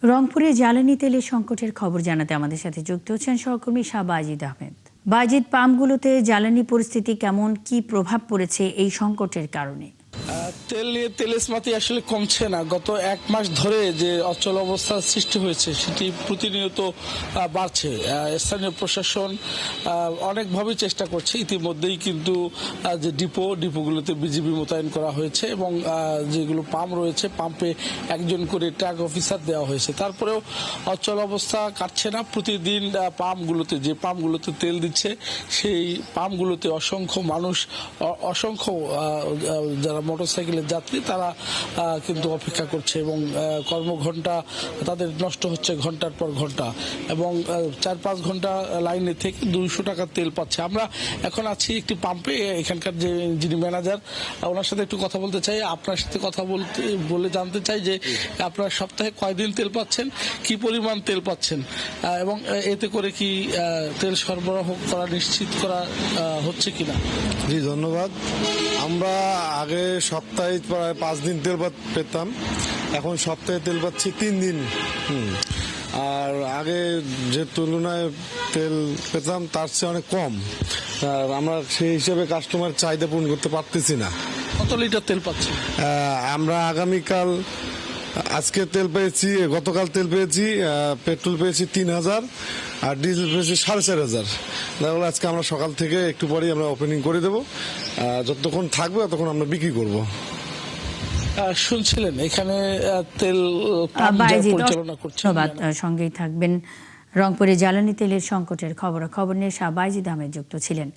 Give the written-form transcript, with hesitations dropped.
রংপুরে জ্বালানি তেলের সংকটের খবর জানাতে আমাদের সাথে যুক্ত হচ্ছেন সহকর্মী শাহ বাজিদ আহমেদ। বাজিদ, পাম্পগুলোতে জ্বালানি পরিস্থিতি কেমন, কি প্রভাব পড়েছে এই সংকটের কারণে? তেল নিয়ে তেলেসমাতি আসলে কমছে না। গত এক মাস ধরে যে অচল অবস্থার সৃষ্টি হয়েছে সেটি প্রতিনিয়ত বাড়ছে। স্থানীয় প্রশাসন অনেকভাবেই চেষ্টা করছে। ইতিমধ্যেই কিন্তু যে ডিপোগুলোতে বিজিবি মোতায়েন করা হয়েছে এবং যেগুলো পাম্প রয়েছে পাম্পে একজন করে ট্রাক অফিসার দেওয়া হয়েছে। তারপরেও অচল অবস্থা কাটছে না। প্রতিদিন যে পাম্পগুলোতে তেল দিচ্ছে সেই পাম্পগুলোতে অসংখ্য মানুষ, অসংখ্য যারা মোটরসাইকেলের যাত্রী তারা কিন্তু অপেক্ষা করছে এবং কর্মঘণ্টা তাদের নষ্ট হচ্ছে ঘন্টার পর ঘন্টা এবং 4-5 ঘন্টা লাইনে থেকে 200 টাকার তেল পাচ্ছে। আমরা এখন আছি একটি পাম্পে, এখানকার যিনি ম্যানেজার ওনার সাথে একটু কথা বলতে চাই। আপনার সাথে কথা বলে জানতে চাই যে আপনার সপ্তাহে কয়দিন তেল পাচ্ছেন, কি পরিমাণ তেল পাচ্ছেন এবং এতে করে কি তেল সরবরাহ করা নিশ্চিত করা হচ্ছে কিনা? জি ধন্যবাদ। আমরা আগে সপ্তাহে প্রায় 5 দিন তেল পেতাম, এখন সপ্তাহে তেল পাচ্ছি 3 দিন। আর আগে যে তুলনায় তেল পেতাম তার চেয়ে অনেক কম। আর আমরা সেই হিসেবে কাস্টমার চাহিদা পূরণ করতে পারতেছি না। কত লিটার তেল পাচ্ছি? আমরা আগামীকাল, আজকে তেল পেয়েছি, গতকাল তেল পেয়েছি, পেট্রোল পেয়েছি 3000 আর ডিজেল পেয়েছি 4500। তাহলে আজকে আমরা সকাল থেকে একটু পরেই আমরা ওপেনিং করে দেবো। যতক্ষণ থাকবে ততক্ষণ আমরা বিক্রি করব। শুনছিলেন এখানে তেল পরিচালনা করছে। সঙ্গেই থাকবেন। রংপুরে জ্বালানি তেলের সংকটের খবর নিয়ে শাহ বাজিদ আহমেদ যুক্ত ছিলেন।